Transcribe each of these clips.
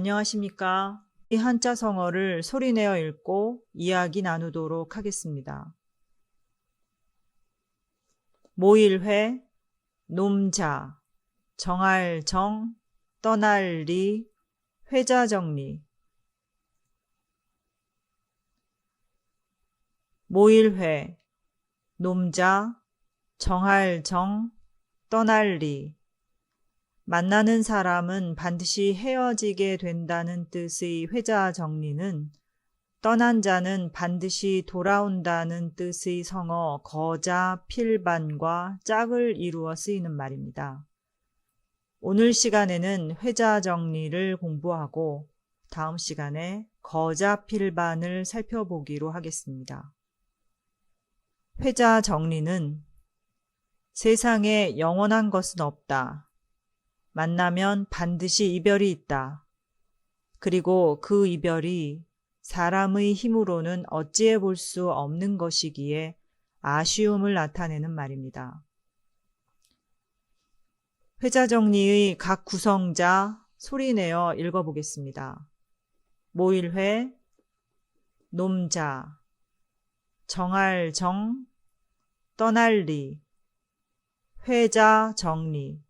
안녕하십니까? 이 한자성어를 소리내어 읽고 이야기 나누도록 하겠습니다. 모일회, 놈자, 정할정, 떠날리, 회자정리. 모일회, 놈자, 정할정, 떠날리. 만나는 사람은 반드시 헤어지게 된다는 뜻의 회자정리는 떠난 자는 반드시 돌아온다는 뜻의 성어 거자, 필반과 짝을 이루어 쓰이는 말입니다. 오늘 시간에는 회자정리를 공부하고 다음 시간에 거자, 필반을 살펴보기로 하겠습니다. 회자정리는 세상에 영원한 것은 없다. 만나면 반드시 이별이 있다. 그리고 그 이별이 사람의 힘으로는 어찌해 볼 수 없는 것이기에 아쉬움을 나타내는 말입니다. 회자정리의 각 구성자 소리내어 읽어보겠습니다. 모일회, 놈자, 정할정, 떠날리, 회자정리.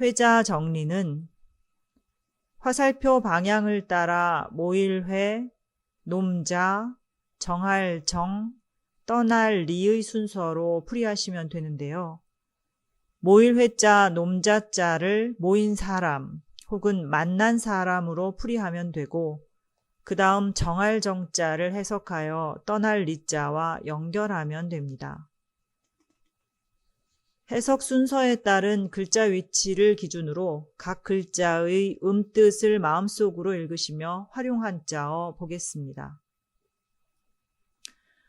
회자정리는 화살표 방향을 따라 모일회, 놈자, 정할정, 떠날리의 순서로 풀이하시면 되는데요. 모일회자, 놈자자를 모인 사람 혹은 만난 사람으로 풀이하면 되고 그 다음 정할정자를 해석하여 떠날리자와 연결하면 됩니다. 해석 순서에 따른 글자 위치를 기준으로 각 글자의 뜻을 마음속으로 읽으시며 활용한 자어 보겠습니다.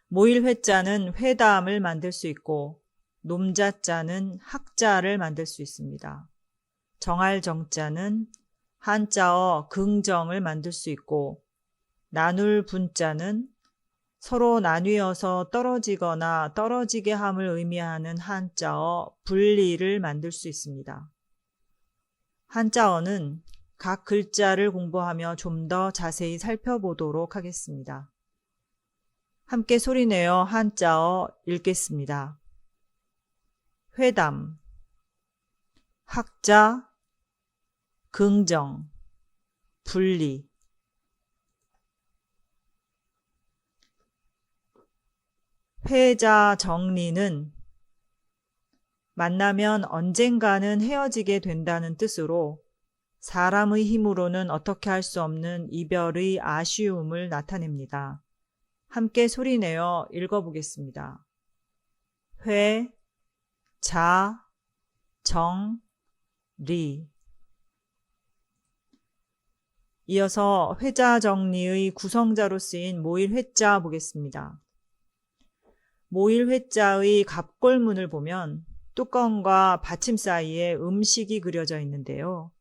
모일회자는 회담을 만들 수 있고 놈자자는 학자를 만들 수 있습니다. 정할정자는 한자어 긍정을 만들 수 있고 나눌 분자는 서로 나뉘어서 떨어지거나 떨어지게 함을 의미하는 한자어 분리를 만들 수 있습니다. 한자어는 각 글자를 공부하며 좀 더 자세히 살펴보도록 하겠습니다. 함께 소리내어 한자어 읽겠습니다. 회담, 학자, 긍정, 분리. 회자정리는 만나면 언젠가는 헤어지게 된다는 뜻으로 사람의 힘으로는 어떻게 할 수 없는 이별의 아쉬움을 나타냅니다. 함께 소리내어 읽어보겠습니다. 회, 자, 정, 리. 이어서 회자정리의 구성자로 쓰인 모일회자 보겠습니다. 모일회자의 갑골문을 보면 뚜껑과 받침 사이에 음식이 그려져 있는데요.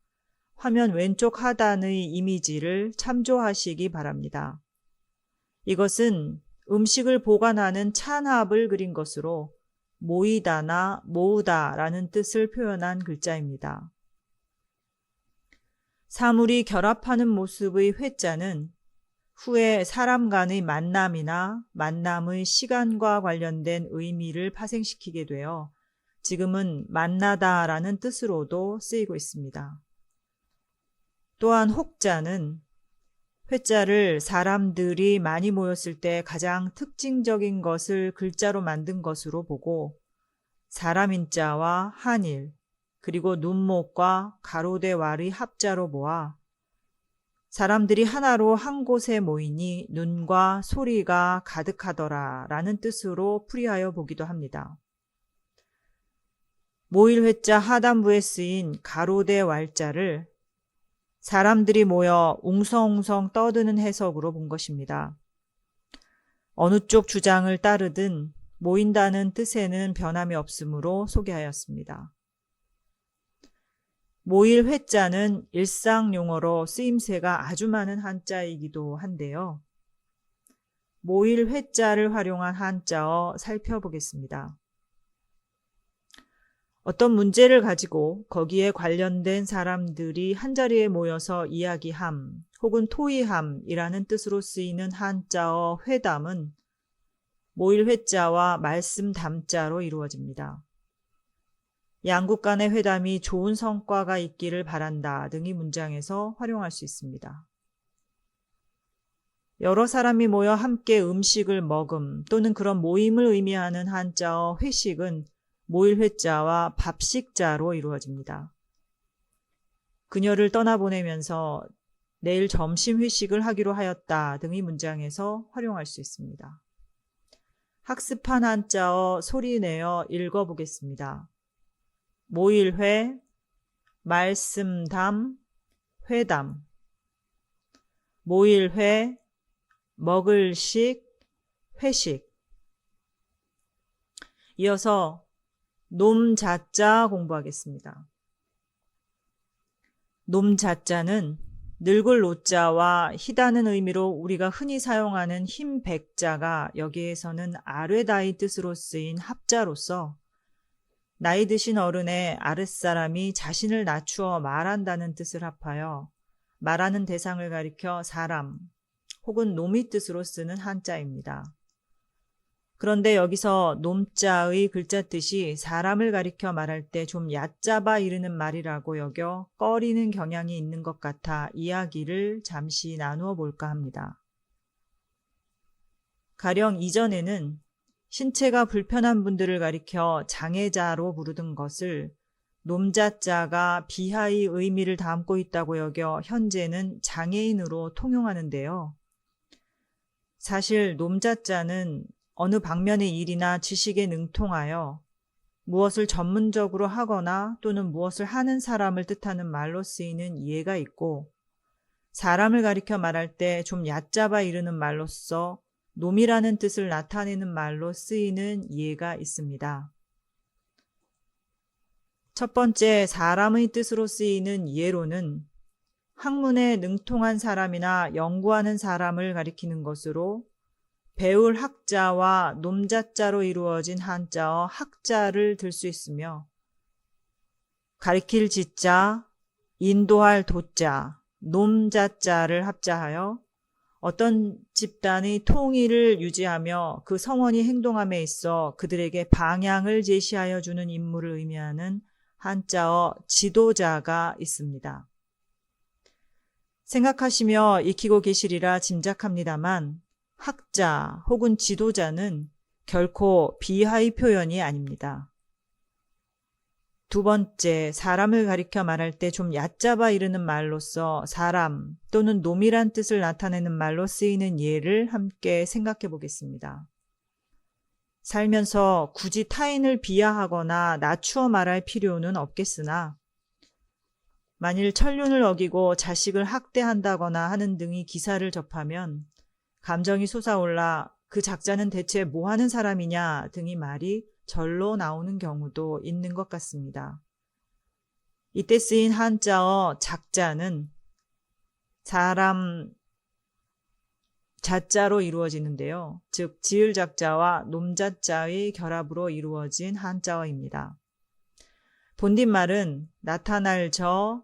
화면 왼쪽 하단의 이미지를 참조하시기 바랍니다. 이것은 음식을 보관하는 찬압을 그린 것으로 모이다나 모으다라는 뜻을 표현한 글자입니다. 사물이 결합하는 모습의 회자는 후에 사람 간의 만남이나 만남의 시간과 관련된 의미를 파생시키게 되어 지금은 만나다라는 뜻으로도 쓰이고 있습니다. 또한 혹자는 회자를 사람들이 많이 모였을 때 가장 특징적인 것을 글자로 만든 것으로 보고 사람 인자와 한일 그리고 눈목과 가로대 왈의 합자로 모아 사람들이 하나로 한 곳에 모이니 눈과 소리가 가득하더라 라는 뜻으로 풀이하여 보기도 합니다. 모일회자 하단부에 쓰인 가로대 왈자를 사람들이 모여 웅성웅성 떠드는 해석으로 본 것입니다. 어느 쪽 주장을 따르든 모인다는 뜻에는 변함이 없으므로 소개하였습니다. 모일 회자는 일상 용어로 쓰임새가 아주 많은 한자이기도 한데요. 모일 회자를 활용한 한자어 살펴보겠습니다. 어떤 문제를 가지고 거기에 관련된 사람들이 한자리에 모여서 이야기함 혹은 토의함이라는 뜻으로 쓰이는 한자어 회담은 모일 회자와 말씀 담자로 이루어집니다. 양국 간의 회담이 좋은 성과가 있기를 바란다 등의 문장에서 활용할 수 있습니다. 여러 사람이 모여 함께 음식을 먹음 또는 그런 모임을 의미하는 한자어 회식은 모일 회자와 밥식자로 이루어집니다. 그녀를 떠나보내면서 내일 점심 회식을 하기로 하였다 등의 문장에서 활용할 수 있습니다. 학습한 한자어 소리내어 읽어보겠습니다. 모일회, 말씀담, 회담. 모일회, 먹을식, 회식. 이어서 놈자자 공부하겠습니다. 놈자자는 늙을 노자와 희다는 의미로 우리가 흔히 사용하는 흰 백자가 여기에서는 아뢰다의 뜻으로 쓰인 합자로서 나이 드신 어른의 아랫사람이 자신을 낮추어 말한다는 뜻을 합하여 말하는 대상을 가리켜 사람 혹은 놈의 뜻으로 쓰는 한자입니다. 그런데 여기서 놈자의 글자 뜻이 사람을 가리켜 말할 때 좀 얕잡아 이르는 말이라고 여겨 꺼리는 경향이 있는 것 같아 이야기를 잠시 나누어 볼까 합니다. 가령 이전에는 신체가 불편한 분들을 가리켜 장애자로 부르던 것을 놈자자가 비하의 의미를 담고 있다고 여겨 현재는 장애인으로 통용하는데요. 사실 놈자자는 어느 방면의 일이나 지식에 능통하여 무엇을 전문적으로 하거나 또는 무엇을 하는 사람을 뜻하는 말로 쓰이는 이해가 있고 사람을 가리켜 말할 때 좀 얕잡아 이르는 말로써 놈이라는 뜻을 나타내는 말로 쓰이는 이해가 있습니다. 첫 번째 사람의 뜻으로 쓰이는 이해로는 학문에 능통한 사람이나 연구하는 사람을 가리키는 것으로 배울 학자와 놈자자로 이루어진 한자어 학자를 들 수 있으며 가리킬 지자, 인도할 도자, 놈자자를 합자하여 어떤 집단의 통일을 유지하며 그 성원이 행동함에 있어 그들에게 방향을 제시하여 주는 임무를 의미하는 한자어 지도자가 있습니다. 생각하시며 익히고 계시리라 짐작합니다만 학자 혹은 지도자는 결코 비하의 표현이 아닙니다. 두 번째, 사람을 가리켜 말할 때 좀 얕잡아 이르는 말로써 사람 또는 놈이란 뜻을 나타내는 말로 쓰이는 예를 함께 생각해 보겠습니다. 살면서 굳이 타인을 비하하거나 낮추어 말할 필요는 없겠으나 만일 천륜을 어기고 자식을 학대한다거나 하는 등의 기사를 접하면 감정이 솟아올라 그 작자는 대체 뭐 하는 사람이냐 등의 말이 절로 나오는 경우도 있는 것 같습니다. 이때 쓰인 한자어 작자는 사람 자자로 이루어지는데요. 즉 지을 작자와 놈자자의 결합으로 이루어진 한자어입니다. 본뒷말은 나타날 저,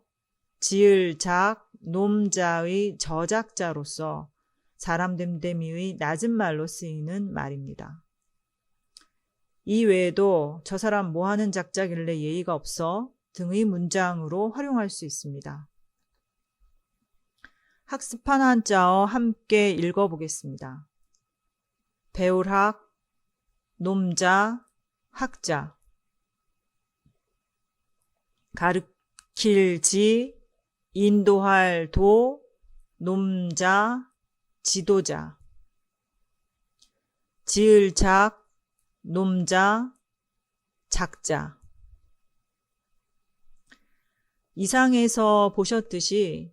지을 작, 놈자의 저작자로서 사람 됨됨이의 낮은 말로 쓰이는 말입니다. 이 외에도 저 사람 뭐하는 작자길래 예의가 없어 등의 문장으로 활용할 수 있습니다. 학습한 한자어 함께 읽어보겠습니다. 배울학, 놈자, 학자. 가르칠지, 인도할 도, 놈자, 지도자. 지을 작, 놈자, 작자. 이상에서 보셨듯이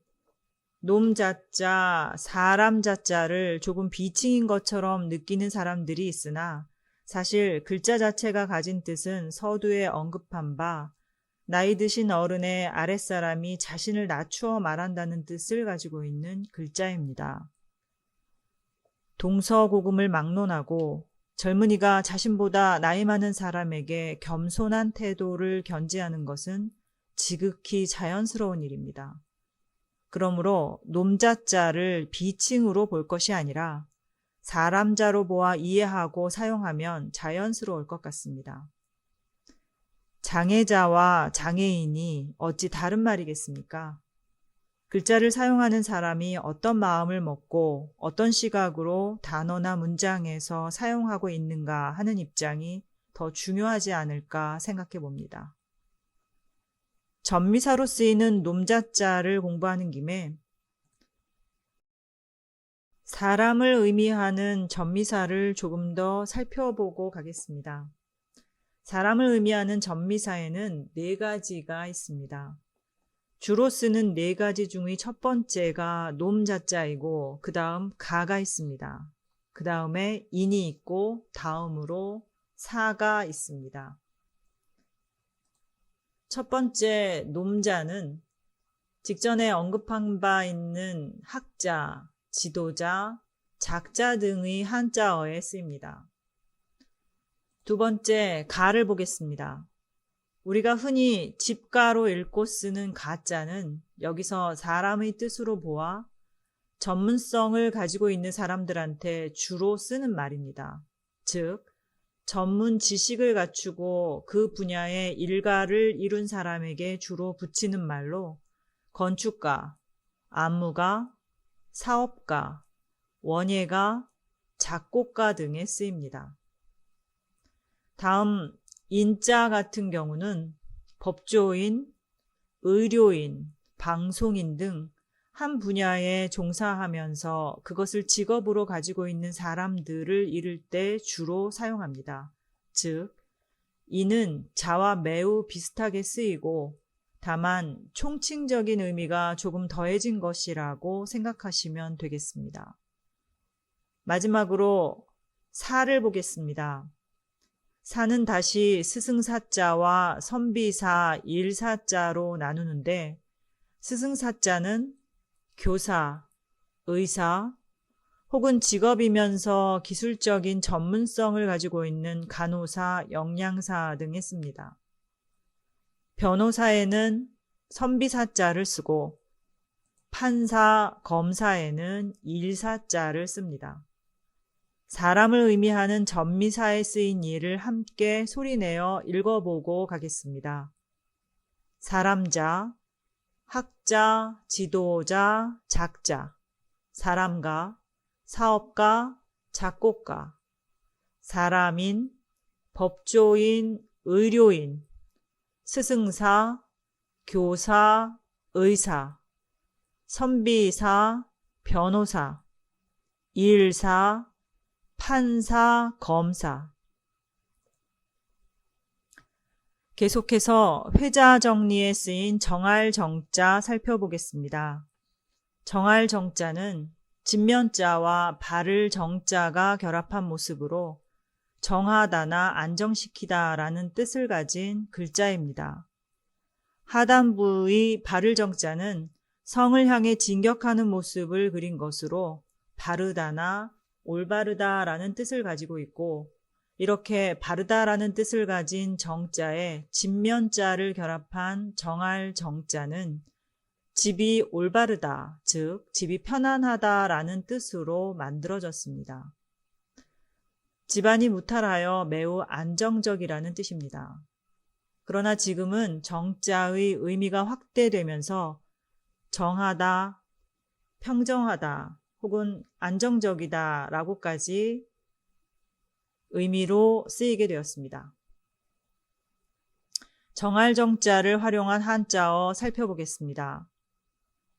놈자자, 사람자자를 조금 비칭인 것처럼 느끼는 사람들이 있으나 사실 글자 자체가 가진 뜻은 서두에 언급한 바 나이 드신 어른의 아랫사람이 자신을 낮추어 말한다는 뜻을 가지고 있는 글자입니다. 동서고금을 막론하고 젊은이가 자신보다 나이 많은 사람에게 겸손한 태도를 견지하는 것은 지극히 자연스러운 일입니다. 그러므로 놈자자를 비칭으로 볼 것이 아니라 사람자로 보아 이해하고 사용하면 자연스러울 것 같습니다. 장애자와 장애인이 어찌 다른 말이겠습니까? 글자를 사용하는 사람이 어떤 마음을 먹고 어떤 시각으로 단어나 문장에서 사용하고 있는가 하는 입장이 더 중요하지 않을까 생각해 봅니다. 전미사로 쓰이는 놈자자를 공부하는 김에 사람을 의미하는 전미사를 조금 더 살펴보고 가겠습니다. 사람을 의미하는 전미사에는 4가지가 있습니다. 주로 쓰는 4가지 중의 첫 번째가 놈자자이고 그 다음 가가 있습니다. 그 다음에 인이 있고 다음으로 사가 있습니다. 첫 번째 놈자는 직전에 언급한 바 있는 학자, 지도자, 작자 등의 한자어에 쓰입니다. 두 번째 가를 보겠습니다. 우리가 흔히 집가로 읽고 쓰는 가자는 여기서 사람의 뜻으로 보아 전문성을 가지고 있는 사람들한테 주로 쓰는 말입니다. 즉, 전문 지식을 갖추고 그 분야의 일가를 이룬 사람에게 주로 붙이는 말로 건축가, 안무가, 사업가, 원예가, 작곡가 등에 쓰입니다. 다음 인자 같은 경우는 법조인, 의료인, 방송인 등 한 분야에 종사하면서 그것을 직업으로 가지고 있는 사람들을 이를 때 주로 사용합니다. 즉, 이는 자와 매우 비슷하게 쓰이고 다만 총칭적인 의미가 조금 더해진 것이라고 생각하시면 되겠습니다. 마지막으로 사를 보겠습니다. 사는 다시 스승사자와 선비사, 일사자로 나누는데 스승사자는 교사, 의사, 혹은 직업이면서 기술적인 전문성을 가지고 있는 간호사, 영양사 등에 씁니다. 변호사에는 선비사자를 쓰고 판사, 검사에는 일사자를 씁니다. 사람을 의미하는 전미사에 쓰인 예를 함께 소리내어 읽어보고 가겠습니다. 사람자, 학자, 지도자, 작자, 사람가, 사업가, 작곡가, 사람인, 법조인, 의료인, 스승사, 교사, 의사, 선비사, 변호사, 일사, 판사, 검사. 계속해서 회자 정리에 쓰인 정할 정자 살펴보겠습니다. 정할 정자는 진면자와 바를 정자가 결합한 모습으로 정하다나 안정시키다 라는 뜻을 가진 글자입니다. 하단부의 바를 정자는 성을 향해 진격하는 모습을 그린 것으로 바르다나 올바르다 라는 뜻을 가지고 있고, 이렇게 바르다라는 뜻을 가진 정자에 진면자를 결합한 정할 정자는 집이 올바르다, 즉 집이 편안하다라는 뜻으로 만들어졌습니다. 집안이 무탈하여 매우 안정적이라는 뜻입니다. 그러나 지금은 정자의 의미가 확대되면서 정하다, 평정하다, 혹은 안정적이다 라고까지 의미로 쓰이게 되었습니다. 정할 정자를 활용한 한자어 살펴보겠습니다.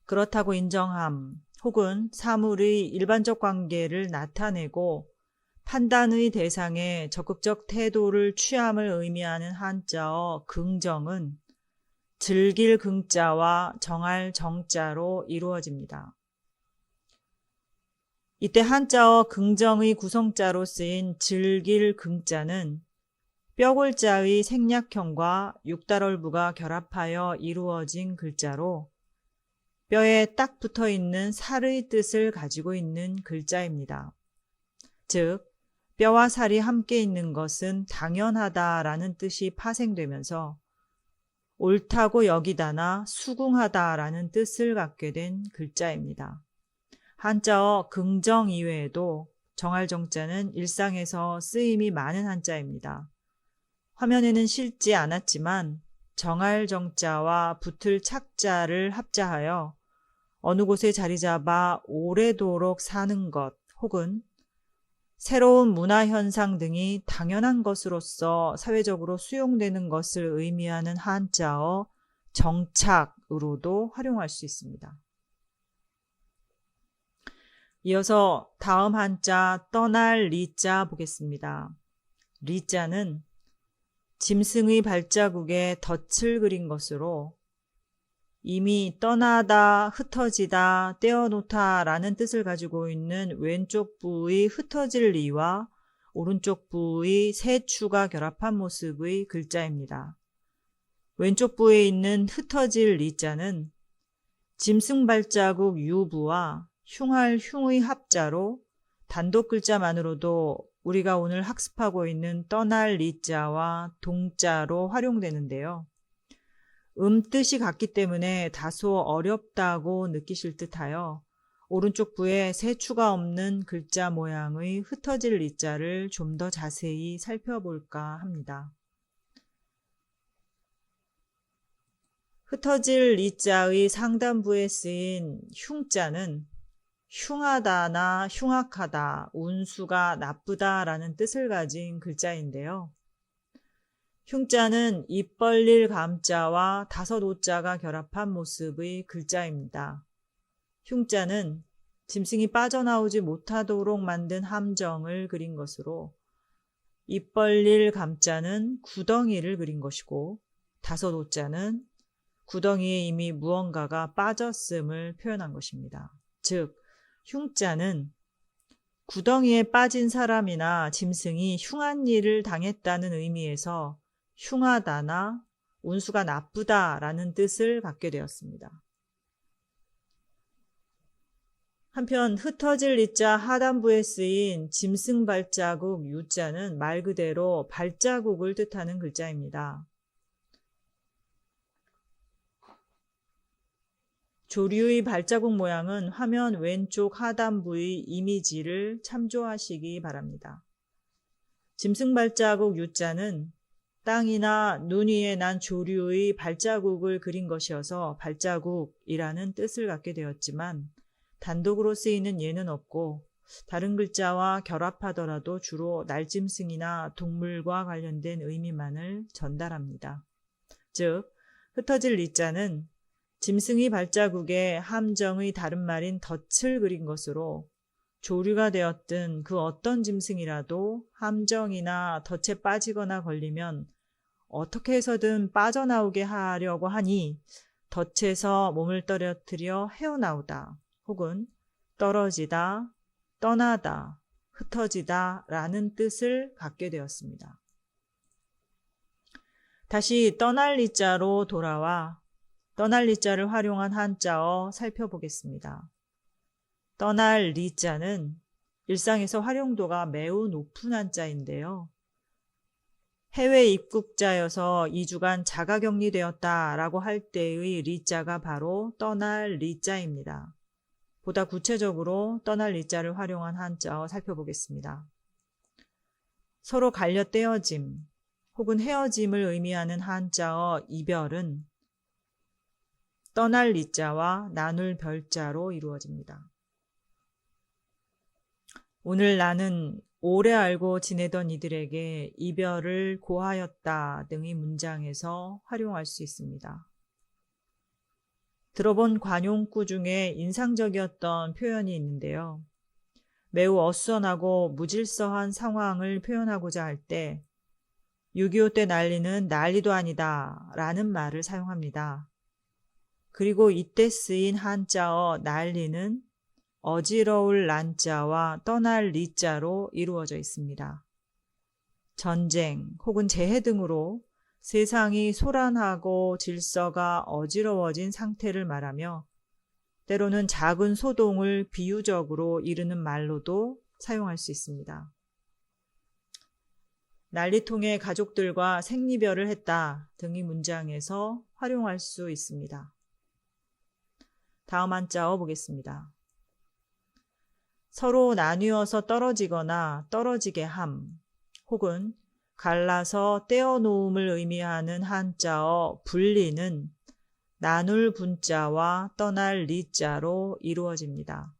그렇다고 인정함 혹은 사물의 일반적 관계를 나타내고 판단의 대상에 적극적 태도를 취함을 의미하는 한자어 긍정은 즐길 긍자와 정할 정자로 이루어집니다. 이때 한자어 긍정의 구성자로 쓰인 즐길 긍자는 뼈골자의 생략형과 육달얼부가 결합하여 이루어진 글자로 뼈에 딱 붙어있는 살의 뜻을 가지고 있는 글자입니다. 즉, 뼈와 살이 함께 있는 것은 당연하다라는 뜻이 파생되면서 옳다고 여기다나 수긍하다라는 뜻을 갖게 된 글자입니다. 한자어 긍정 이외에도 정할정자는 일상에서 쓰임이 많은 한자입니다. 화면에는 실지 않았지만 정할정자와 붙을 착자를 합자하여 어느 곳에 자리 잡아 오래도록 사는 것 혹은 새로운 문화현상 등이 당연한 것으로서 사회적으로 수용되는 것을 의미하는 한자어 정착으로도 활용할 수 있습니다. 이어서 다음 한자 떠날 리자 보겠습니다. 리자는 짐승의 발자국에 덫을 그린 것으로 이미 떠나다, 흩어지다, 떼어놓다 라는 뜻을 가지고 있는 왼쪽 부의 흩어질 리와 오른쪽 부의 세 추가 결합한 모습의 글자입니다. 왼쪽 부에 있는 흩어질 리자는 짐승 발자국 유부와 흉할 흉의 합자로 단독 글자만으로도 우리가 오늘 학습하고 있는 떠날 리자와 동자로 활용되는데요. 뜻이 같기 때문에 다소 어렵다고 느끼실 듯하여 오른쪽 부에 세 추가 없는 글자 모양의 흩어질 리자를 좀 더 자세히 살펴볼까 합니다. 흩어질 리자의 상단부에 쓰인 흉자는 흉하다나 흉악하다, 운수가 나쁘다라는 뜻을 가진 글자인데요. 흉자는 입 벌릴 감자와 다섯 오자가 결합한 모습의 글자입니다. 흉자는 짐승이 빠져나오지 못하도록 만든 함정을 그린 것으로 입 벌릴 감자는 구덩이를 그린 것이고 다섯 오자는 구덩이에 이미 무언가가 빠졌음을 표현한 것입니다. 즉, 흉자는 구덩이에 빠진 사람이나 짐승이 흉한 일을 당했다는 의미에서 흉하다나 운수가 나쁘다라는 뜻을 갖게 되었습니다. 한편 흩어질 리자 하단부에 쓰인 짐승 발자국 유자는 말 그대로 발자국을 뜻하는 글자입니다. 조류의 발자국 모양은 화면 왼쪽 하단부의 이미지를 참조하시기 바랍니다. 짐승 발자국 유자는 땅이나 눈 위에 난 조류의 발자국을 그린 것이어서 발자국이라는 뜻을 갖게 되었지만 단독으로 쓰이는 예는 없고 다른 글자와 결합하더라도 주로 날짐승이나 동물과 관련된 의미만을 전달합니다. 즉, 흩어질 리자는 짐승의 발자국에 함정의 다른 말인 덫을 그린 것으로 조류가 되었든 그 어떤 짐승이라도 함정이나 덫에 빠지거나 걸리면 어떻게 해서든 빠져나오게 하려고 하니 덫에서 몸을 떨어뜨려 헤어나오다 혹은 떨어지다, 떠나다, 흩어지다 라는 뜻을 갖게 되었습니다. 다시 떠날 리자로 돌아와 떠날 리자를 활용한 한자어 살펴보겠습니다. 떠날 리자는 일상에서 활용도가 매우 높은 한자인데요. 해외 입국자여서 2주간 자가격리되었다라고 할 때의 리자가 바로 떠날 리자입니다. 보다 구체적으로 떠날 리자를 활용한 한자어 살펴보겠습니다. 서로 갈려 떼어짐 혹은 헤어짐을 의미하는 한자어 이별은 떠날 리자와 나눌 별자로 이루어집니다. 오늘 나는 오래 알고 지내던 이들에게 이별을 고하였다 등의 문장에서 활용할 수 있습니다. 들어본 관용구 중에 인상적이었던 표현이 있는데요. 매우 어수선하고 무질서한 상황을 표현하고자 할 때 6.25 때 난리는 난리도 아니다 라는 말을 사용합니다. 그리고 이때 쓰인 한자어 난리는 어지러울 난자와 떠날 리자로 이루어져 있습니다. 전쟁 혹은 재해 등으로 세상이 소란하고 질서가 어지러워진 상태를 말하며 때로는 작은 소동을 비유적으로 이르는 말로도 사용할 수 있습니다. 난리통에 가족들과 생리별을 했다 등의 문장에서 활용할 수 있습니다. 다음 한자어 보겠습니다. 서로 나뉘어서 떨어지거나 떨어지게 함, 혹은 갈라서 떼어놓음을 의미하는 한자어 분리는 나눌 분자와 떠날 리자로 이루어집니다.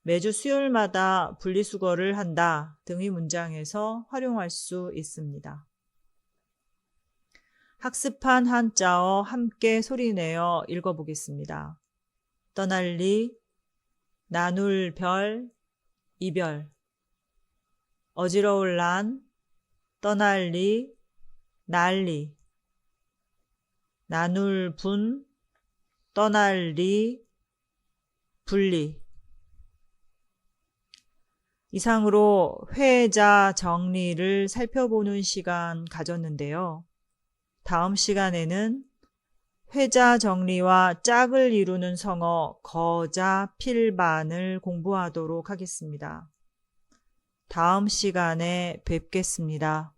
매주 수요일마다 분리수거를 한다 등의 문장에서 활용할 수 있습니다. 학습한 한자어 함께 소리내어 읽어보겠습니다. 떠날리, 나눌 별, 이별. 어지러울 난, 떠날리, 난리. 나눌 분, 떠날리, 분리. 이상으로 회자 정리를 살펴보는 시간 가졌는데요. 다음 시간에는 회자 정리와 짝을 이루는 성어 거자, 필반을 공부하도록 하겠습니다. 다음 시간에 뵙겠습니다.